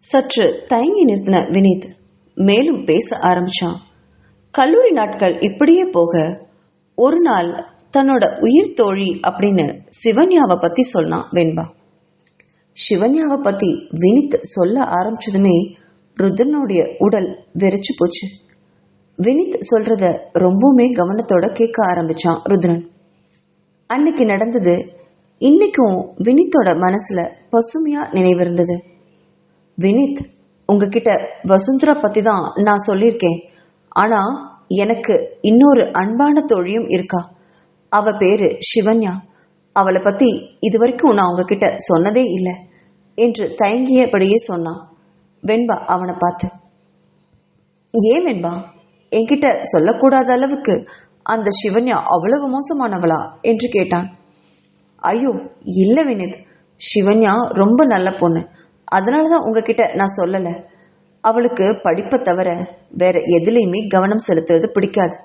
சற்று தயங்கி நிறுத்தின வினீத் மேலும் பேச ஆரம்பிச்சான். கல்லூரி நாட்கள் இப்படியே போக ஒரு நாள் தன்னோட உயிர் தோழி அப்படின்னு சிவன்யாவை பத்தி சொன்னான் வெண்பா. சிவன்யாவை பத்தி வினித் சொல்ல ஆரம்பிச்சதுமே ருத்ரனுடைய உடல் வெறிச்சு போச்சு. வினித் சொல்றத ரொம்பவுமே கவனத்தோட கேட்க ஆரம்பிச்சான் ருத்ரன். அன்னைக்கு நடந்தது இன்னைக்கும் வினித்தோட மனசுல பசுமையா நினைவிருந்தது. வினித், உங்ககிட்ட வசுந்தரா பத்தி தான் நான் சொல்லியிருக்கேன். ஆனா எனக்கு இன்னொரு அன்பான தோழியும் இருக்கா. அவ பேரு சிவன்யா. அவளை பத்தி இதுவரைக்கும் நான் உங்ககிட்ட சொன்னதே இல்லை என்று தயங்கியபடியே சொன்னான் வெண்பா அவனை பார்த்து. ஏன் வெண்பா, என்கிட்ட சொல்லக்கூடாத அளவுக்கு அந்த சிவன்யா அவ்வளவு மோசமானவளா என்று கேட்டான். ஐயோ இல்லை வினித், சிவன்யா ரொம்ப நல்ல பொண்ணு. அதனாலதான் உங்ககிட்ட நான் சொல்லலை. அவளுக்கு படிப்பை தவிர வேற எதுலையுமே கவனம் செலுத்துறது பிடிக்காது.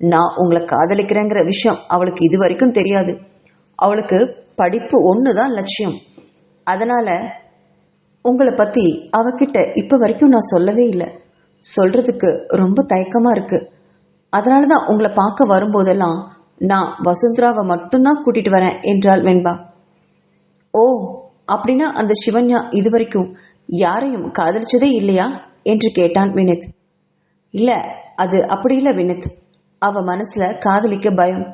நான் உங்களை காதலிக்கிறேங்கிற விஷயம் அவளுக்கு இது வரைக்கும் தெரியாது. அவளுக்கு படிப்பு ஒண்ணுதான் லட்சியம். அதனால உங்களை பத்தி அவகிட்ட இப்ப வரைக்கும் நான் சொல்லவே இல்லை. சொல்றதுக்கு ரொம்ப தயக்கமா இருக்கு. அதனாலதான் உங்களை பார்க்க வரும்போதெல்லாம் நான் வசுந்தராவை மட்டும்தான் கூட்டிட்டு வரேன் என்றாள் வெண்பா. ஓ, அப்படின்னா அந்த சிவன்யா இதுவரைக்கும் யாரையும் காதலிச்சதே இல்லையா என்று கேட்டான் வினித். இல்ல, அது அப்படி இல்லை வினித். அவ மனசுல காதலிக்க பயம்.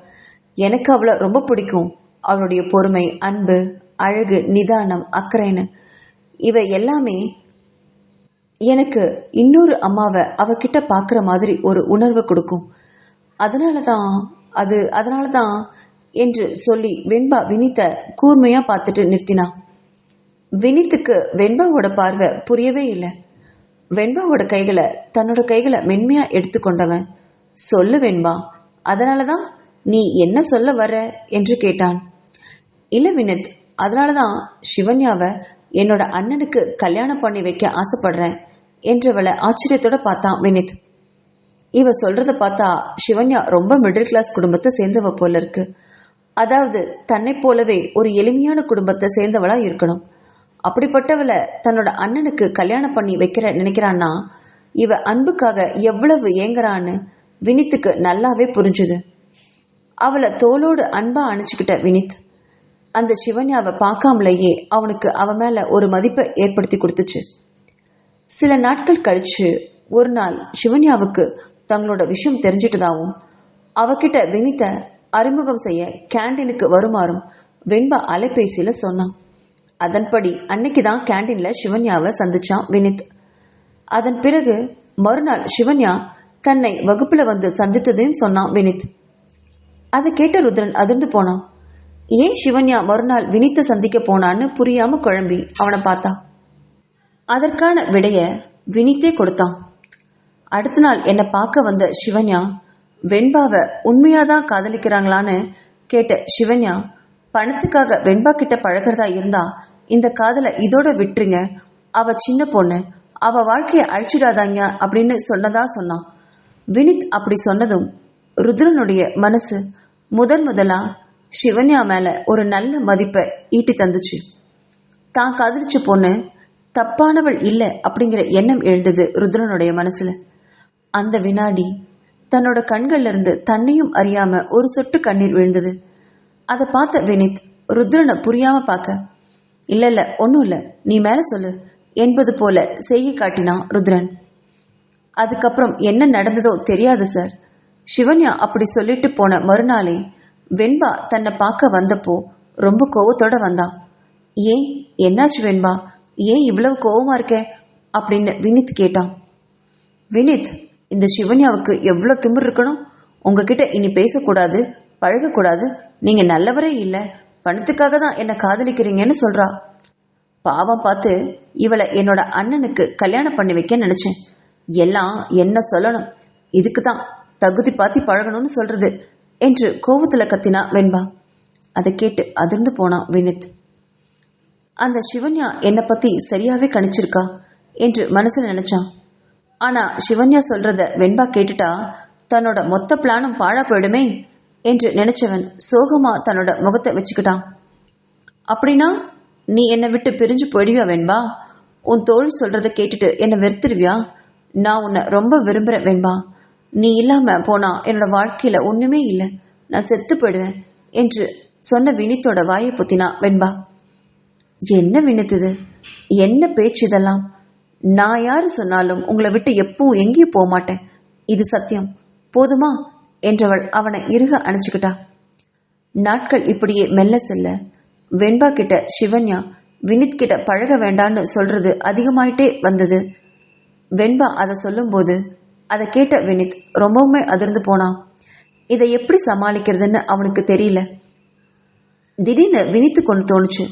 எனக்கு அவளை ரொம்ப பிடிக்கும். அவளுடைய பொறுமை, அன்பு, அழகு, நிதானம், அக்கறைன்னு இவை எல்லாமே எனக்கு இன்னொரு அம்மாவை அவகிட்ட பார்க்குற மாதிரி ஒரு உணர்வை கொடுக்கும். அதனாலதான் என்று சொல்லி வெண்பா வினித்தை கூர்மையா பார்த்துட்டு நிறுத்தினான். வினித்துக்கு வெண்பாவோட பார்வை புரியவே இல்லை. வெண்பாவோட கைகளை தன்னோட கைகளை மென்மையா எடுத்துக்கொண்டவன், சொல்லு வெண்பா, அதனாலதான் நீ என்ன சொல்ல வர என்று கேட்டான். இல்ல வினித், அதனாலதான் சிவன்யாவை என்னோட அண்ணனுக்கு கல்யாணம் பண்ணி வைக்க ஆசைப்படுறேன் என்றவளை ஆச்சரியத்தோட பார்த்தான் வினித். இவ சொல்றத பார்த்தா சிவன்யா ரொம்ப மிடில் கிளாஸ் குடும்பத்தை சேர்ந்தவ போல இருக்கு. அதாவது தன்னை போலவே ஒரு எளிமையான குடும்பத்தை சேர்ந்தவளா இருக்கணும். அப்படிப்பட்டவளை தன்னோட அண்ணனுக்கு கல்யாணம் பண்ணி வைக்கிற நினைக்கிறான்னா இவ அன்புக்காக எவ்வளவு ஏங்குறான்னு வினித்துக்கு நல்லாவே புரிஞ்சுது. அவளை தோளோடு அன்பா அணைச்சுக்கிட்ட வினித் அந்த சிவன்யாவை பார்க்காமலேயே அவனுக்கு அவ மேல ஒரு மதிப்பை ஏற்படுத்தி கொடுத்துச்சு. சில நாட்கள் கழிச்சு ஒரு நாள் சிவன்யாவுக்கு தங்களோட விஷயம் தெரிஞ்சிட்டதாகவும் அவகிட்ட வினித்தை அறிமுகம் செய்ய கேண்டீனுக்கு வருமாறும் வெண்பா அலைபேசியில சொன்னான். அதன்படி அன்னைக்குதான் கேண்டீன்ல சிவன்யாவை சந்திச்சான் வினித். அதன் பிறகு மறுநாள் சிவன்யா தன்னை வகுப்புல வந்து சந்தித்ததையும் சொன்னான் வினித். அதை கேட்ட ருத்ரன் அதிர்ந்து போனான். ஏன் சிவன்யா மறுநாள் வினித்தை சந்திக்க போனான்னு புரியாம குழம்பி அவனை பார்த்தான். அதற்கான விடைய வினித்தே கொடுத்தான். அடுத்த நாள் என்னை பார்க்க வந்த சிவன்யா வெண்பாவை உண்மையாதான் காதலிக்கிறாங்களான்னு கேட்ட சிவன்யா, பணத்துக்காக வெண்பா கிட்ட பழகிறதா இருந்தா இந்த காதலை இதோட விட்டுருங்க, அவ சின்ன பொண்ணு, அவ வாழ்க்கையை அழிச்சிடாதாங்க அப்படின்னு சொன்னதா சொன்னான். வினித் அப்படி சொன்னதும் ருத்ரனுடைய மனசு முதலா சிவன்யா மேல ஒரு நல்ல மதிப்பை ஈட்டி தந்துச்சு. தான் காதலிச்ச பொண்ணு தப்பானவள் இல்லை அப்படிங்கிற எண்ணம் எழுந்தது ருத்ரனுடைய மனசுல. அந்த வினாடி தன்னோட கண்கள்ல இருந்து தன்னையும் அறியாம ஒரு சொட்டு கண்ணீர் விழுந்தது. அதை பார்த்த வினித் ருத்ரனை புரியாம பார்க்க, இல்ல ஒன்னும் இல்ல, நீ மேல சொல்லு என்பது போல செய்ய காட்டினான் ருத்ரன். அதுக்கப்புறம் என்ன நடந்ததோ தெரியாது சார். சிவன்யா அப்படி சொல்லிட்டு போன மறுநாளே வெண்பா தன்னை பார்க்க வந்தப்போ ரொம்ப கோவத்தோட வந்தான். ஏன், என்னாச்சு வெண்பா, ஏன் இவ்வளவு கோவமா இருக்க அப்படின்னு வினித் கேட்டான். வினித், இந்த சிவன்யாவுக்கு எவ்வளவு திமிர் இருக்கணும். உங்ககிட்ட இனி பேசக்கூடாது, பழகக்கூடாது, நீங்க நல்லவரே இல்லை, பணத்துக்காக தான் என்ன காதலிக்கிறீங்கன்னு சொல்றா. பாவம் பார்த்து இவளை என்னோட அண்ணனுக்கு கல்யாணம் பண்ணி வைக்க நினைச்சேன். எல்லாம் என்ன சொல்லணும், இதுக்கு தான் தகுதி பார்த்து பழகணும்னு சொல்றது என்று கோவத்துல கத்தினா வெண்பா. அதை கேட்டு அதிர்ந்து போனான் வினித். அந்த சிவன்யா என்னை பத்தி சரியாவே கணிச்சிருக்கா என்று மனசுல நினைச்சான். ஆனா சிவன்யா சொல்றத வெண்பா கேட்டுட்டா தன்னோட மொத்த பிளானும் பாழா போயிடுமே என்று நினைச்சவன் சோகமா தன்னோட முகத்தை வச்சுக்கிட்டான். அப்படின்னா நீ என்னை விட்டு பிரிஞ்சு போயிடுவியா வெண்பா? உன் தோழி சொல்றத கேட்டுட்டு என்னை வெறுத்துருவியா? நான் உன்னை ரொம்ப விரும்புகிறேன் வெண்பா. நீ இல்லாம போனா என்னோட வாழ்க்கையில ஒண்ணுமே இல்லை, நான் செத்து போயிடுவேன் என்று சொன்ன வினித்தோட வாயை புத்தினா வெண்பா. என்ன வினித்துது, என்ன பேச்சு இதெல்லாம்? நான் யாரு சொன்னாலும் உங்களை விட்டு எப்பவும் எங்கேயும் போக மாட்டேன், இது சத்தியம், போதுமா என்றவள் அவனை இறுக அணைச்சுக்கிட்டா. நாட்கள் இப்படியே மெல்ல செல்ல வெண்பா கிட்ட சிவன்யா வினித் கிட்ட பழக வேண்டான்னு சொல்றது அதிகமாயிட்டே வந்தது. வெண்பா அதை சொல்லும்போது அதை கேட்ட வினித் ரொம்பவுமே அதிர்ந்து போனான். இதை எப்படி சமாளிக்கிறதுன்னு அவனுக்கு தெரியல. திடீர்னு வினித்துக்கு ஒன்று தோணுச்சு.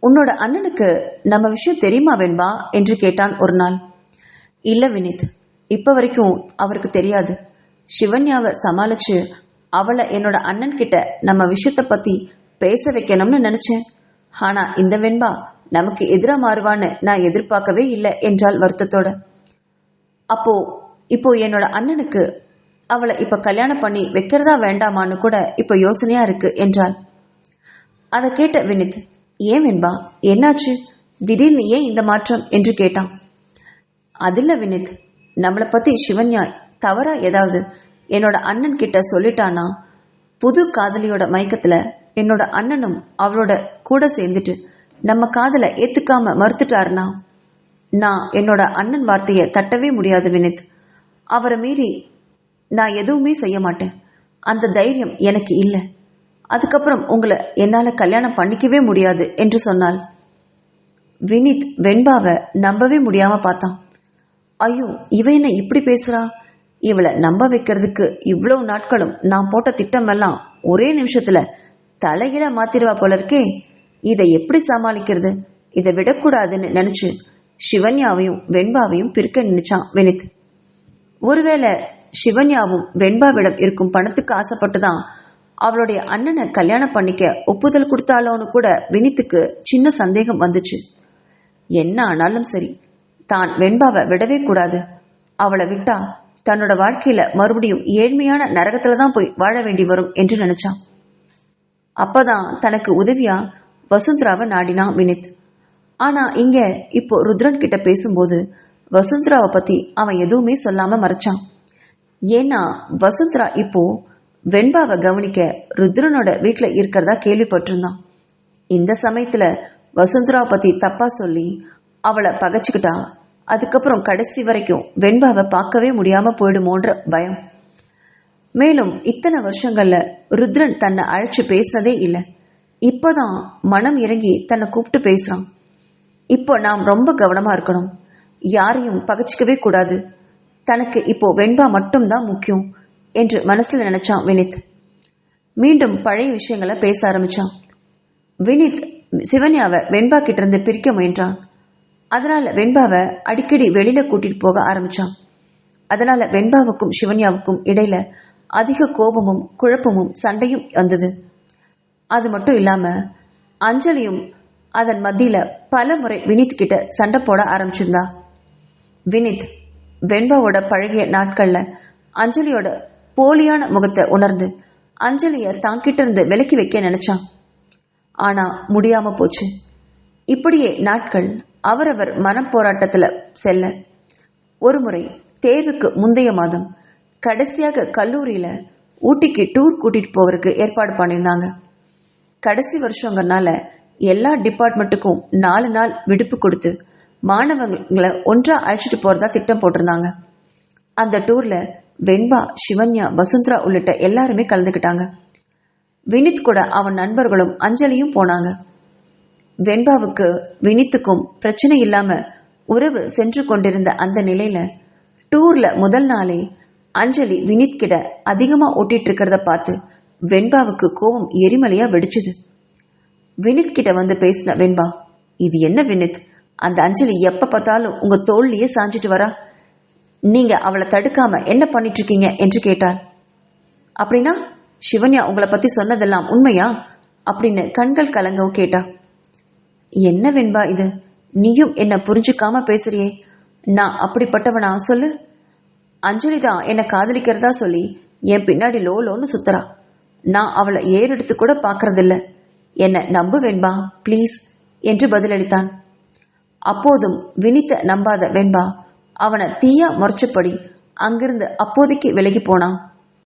உன்னோட அண்ணனுக்கு நம்ம விஷயம் தெரியுமா வெண்பா என்று கேட்டான் ஒரு நாள். இல்ல வினித், இப்ப வரைக்கும் அவருக்கு தெரியாது. சிவன்யாவை சமாளிச்சு அவளை என்னோட அண்ணன் கிட்ட நம்ம விஷயத்த பத்தி பேச வைக்கணும்னு நினைச்சேன். ஆனா இந்த வெண்பா நமக்கு எதிரா மாறுவான்னு நான் எதிர்பார்க்கவே இல்லை என்றால் வருத்தத்தோட. இப்போ என்னோட அண்ணனுக்கு அவளை இப்ப கல்யாணம் பண்ணி வைக்கிறதா வேண்டாமான்னு கூட இப்ப யோசனையா இருக்கு என்றாள். அதை கேட்ட வினித், ஏன் வெண்பா, என்னாச்சு, திடீர்னு ஏன் இந்த மாற்றம் என்று கேட்டான். அதில்ல வினித், நம்மளை பத்தி சிவன்யா தவறா ஏதாவது என்னோட அண்ணன் கிட்ட சொல்லிட்டானா, புது காதலியோட மயக்கத்துல என்னோட அண்ணனும் அவளோட கூட சேர்ந்துட்டு நம்ம காதலை ஏத்துக்காம மறுத்துட்டாருனா நான் என்னோட அண்ணன் வார்த்தையை தட்டவே முடியாது வினித். அவரை மீறி நான் எதுவுமே செய்ய மாட்டேன், அந்த தைரியம் எனக்கு இல்லை. அதுக்கப்புறம் உங்களை என்னால கல்யாணம் பண்ணிக்கவே முடியாது என்று சொன்னாள். வினித் வெண்பாவை நம்பவே முடியாம பார்த்தான். ஐயோ, இவ என்ன இப்படி பேசுறா? இவளை நம்ப வைக்கிறதுக்கு இவ்வளவு நாட்களும் நான் போட்ட திட்டமெல்லாம் ஒரே நிமிஷத்துல தலைகில மாத்திருவா போல இருக்கே. இதை எப்படி சமாளிக்கிறது? இதை விடக்கூடாதுன்னு நினைச்சு சிவன்யாவையும் வெண்பாவையும் பிரிக்க நினைச்சான் வினித். ஒருவேளை சிவன்யாவும் வெண்பாவிடம் இருக்கும் பணத்துக்கு ஆசைப்பட்டுதான் அவளுடைய அண்ணனை கல்யாணம் பண்ணிக்க ஒப்புதல் கொடுத்தாலோன்னு கூட வினித்துக்கு சின்ன சந்தேகம் வந்துச்சு. என்ன ஆனாலும் சரி, தான் வெண்பாவை விடவே கூடாது. அவளை விட்டா தன்னோட வாழ்க்கையில மறுபடியும் ஏழ்மையான நரகத்துல தான் போய் வாழ வேண்டி வரும் என்று நினைச்சான். அப்பதான் தனக்கு உதவியா வசுந்தராவை நாடினான் வினித். ஆனா இங்க இப்போ ருத்ரன் கிட்ட பேசும்போது வசுந்தராவை பத்தி அவன் எதுவுமே சொல்லாம மறைச்சான். ஏன்னா வசுந்தரா இப்போ வெண்பாவை கவனிக்க ருத்ரனோட வீட்டுல இருக்கிறதா கேள்விப்பட்டிருந்தான். இந்த சமயத்துல வசுந்தராவை பத்தி தப்பா சொல்லி அவளை பகைச்சுக்கிட்டா அதுக்கப்புறம் கடைசி வரைக்கும் வெண்பாவை பார்க்கவே முடியாம போயிடுமோன்ற பயம். மேலும் இத்தனை வருஷங்கள்ல ருத்ரன் தன்னை அழைச்சு பேசினதே இல்லை. இப்போதான் மனம் இறங்கி தன்னை கூப்பிட்டு பேசுறான். இப்போ நாம் ரொம்ப கவனமா இருக்கணும், யாரையும் பகைச்சிக்கவே கூடாது. தனக்கு இப்போ வெண்பா மட்டும்தான் முக்கியம் என்று மனசுல நினைச்சான் வினித். மீண்டும் பழைய விஷயங்களை பேச ஆரம்பிச்சான். வினித் சிவன்யாவை வெண்பா கிட்ட இருந்து பிரிக்க முயன்றான். அதனால வெண்பாவை அடிக்கடி வெளியில கூட்டிட்டு போக ஆரம்பிச்சான். அதனால வெண்பாவுக்கும் சிவன்யாவுக்கும் இடையில அதிக கோபமும் குழப்பமும் சண்டையும் வந்தது. அது மட்டும் இல்லாம அஞ்சலியும் அதன் மத்தியில பல முறை வினித் கிட்ட சண்டை போட ஆரம்பிச்சிருந்தா. வினித் வெண்பாவோட பழகிய நாட்கள்ல அஞ்சலியோட போலியான முகத்தை உணர்ந்து அஞ்சலிய தாங்கிட்ட இருந்து விலக்கி வைக்க நினைச்சான். ஆனா முடியாம போச்சு. இப்படியே நாட்கள் அவரவர் மனப்போராட்டத்துல செல்ல ஒரு முறை தேர்வுக்கு முந்தைய மாதம் கடைசியாக கல்லூரியில ஊட்டிக்கு டூர் கூட்டிட்டு போவதற்கு ஏற்பாடு பண்ணியிருந்தாங்க. கடைசி வருஷங்கிறனால எல்லா டிபார்ட்மெண்ட்டுக்கும் 4 நாள் விடுப்பு கொடுத்து மாணவங்களை ஒன்றா அழைச்சிட்டு போறதா திட்டம் போட்டிருந்தாங்க. அந்த டூர்ல வெண்பா, சிவன்யா, வசுந்தரா உள்ளிட்ட எல்லாருமே கலந்துக்கிட்டாங்க. வினித் கூட அவன் நண்பர்களும் அஞ்சலியும் போனாங்க. வெண்பாவுக்கு வினித்துக்கும் பிரச்சனை இல்லாம உறவு சென்று கொண்டிருந்த அந்த நிலையில டூர்ல முதல் நாளே அஞ்சலி வினித் கிட்ட அதிகமா ஓட்டிட்டு இருக்கிறத பார்த்து வெண்பாவுக்கு கோபம் எரிமலையா வெடிச்சுது. வினித் கிட்ட வந்து பேசின வெண்பா, இது என்ன வினித், அந்த அஞ்சலி எப்ப பார்த்தாலும் உங்க தோல்லையே சாஞ்சிட்டு வரா, நீங்க அவளை தடுக்காம என்ன பண்ணிட்டு இருக்கீங்க என்று கேட்டாள். அப்படின்னா சிவன்யா உங்களை பத்தி சொன்னதெல்லாம் உண்மையா அப்படின்னு கண்கள் கலங்கவும் கேட்டா. என்ன வெண்பா இது, நீயும் என்ன புரிஞ்சுக்காம பேசுறியே, நான் அப்படிப்பட்டவனா சொல்லு? அஞ்சலி தான் என்னை காதலிக்கிறதா சொல்லி என் பின்னாடி லோலோன்னு சுத்துறா. நான் அவளை ஏறெடுத்து கூட பார்க்கறதில்ல. என்ன நம்பு வெண்பா ப்ளீஸ் என்று பதிலளித்தான். அப்போதும் வினித்த நம்பாத வெண்பா அவனை தீயா முறைச்சபடி அங்கிருந்து அப்போதைக்கு விலகி போனான்.